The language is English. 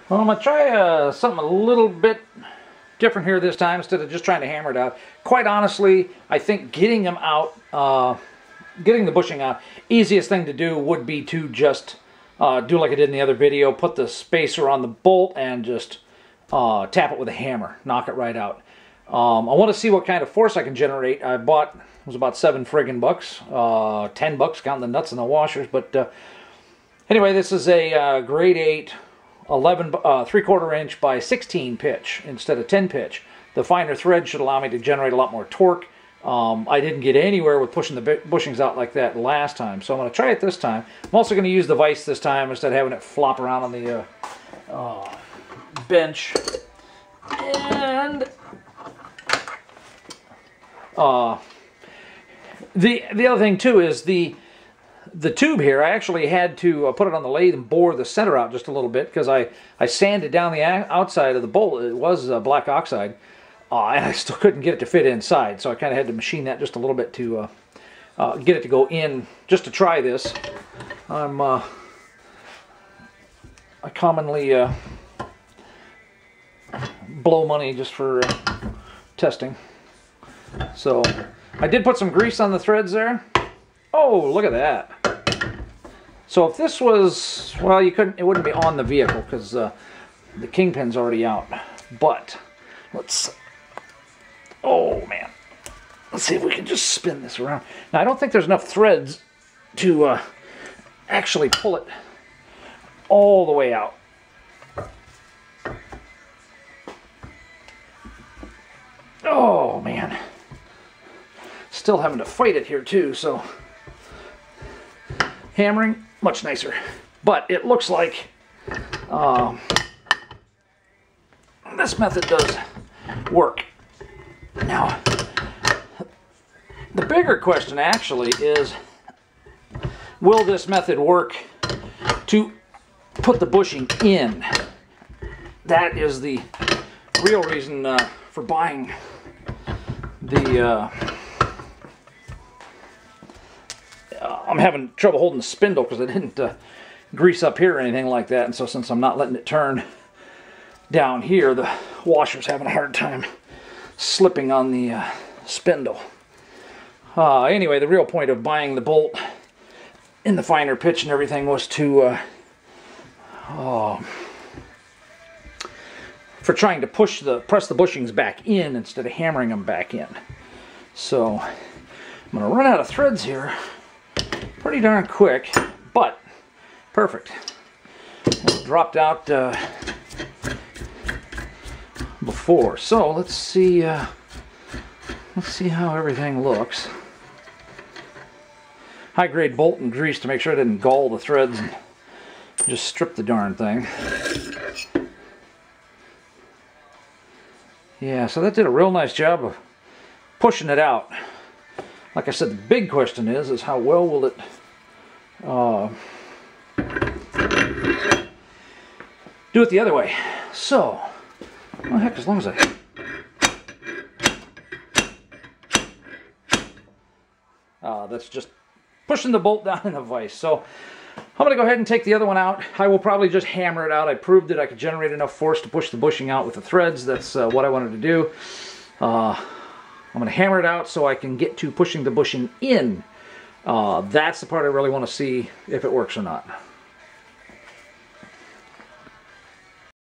Well, I'm going to try something a little bit different here this time instead of just trying to hammer it out. Quite honestly, I think getting them out, getting the bushing out, easiest thing to do would be to just do like I did in the other video, put the spacer on the bolt and just tap it with a hammer, knock it right out. I want to see what kind of force I can generate. I bought, it was about $7 friggin' bucks, $10 counting the nuts and the washers, but anyway, this is a grade 8 11 3/4 inch by 16 pitch instead of 10 pitch. The finer thread should allow me to generate a lot more torque. I didn't get anywhere with pushing the bushings out like that last time, so I'm going to try it this time. I'm also going to use the vise this time instead of having it flop around on the bench. And the other thing too is the tube here. I actually had to put it on the lathe and bore the center out just a little bit because I sanded down the outside of the bolt. It was black oxide, and I still couldn't get it to fit inside, so I kind of had to machine that just a little bit to get it to go in, just to try this. I commonly blow money just for testing. So I did put some grease on the threads there. Oh, look at that. So if this was, well, you couldn't, it wouldn't be on the vehicle because the Kingpin's already out. But let's, oh man, let's see if we can just spin this around. Now I don't think there's enough threads to actually pull it all the way out. Oh man, still having to fight it here too, so hammering, much nicer. But it looks like this method does work. Now, the bigger question actually is, will this method work to put the bushing in? That is the real reason for buying the I'm having trouble holding the spindle because I didn't grease up here or anything like that, and so since I'm not letting it turn down here, the washer's having a hard time slipping on the spindle. Anyway, the real point of buying the bolt in the finer pitch and everything was to for trying to press the bushings back in instead of hammering them back in. So I'm going to run out of threads here pretty darn quick, but perfect. It dropped out before, so let's see how everything looks. High grade bolt and grease to make sure I didn't gall the threads and just strip the darn thing. Yeah, so that did a real nice job of pushing it out. Like I said, the big question is how well will it do it the other way. So, well, heck, as long as that's just pushing the bolt down in the vise. So I'm going to go ahead and take the other one out. I will probably just hammer it out. I proved that I could generate enough force to push the bushing out with the threads. That's what I wanted to do. I'm going to hammer it out so I can get to pushing the bushing in. That's the part I really want to see if it works or not.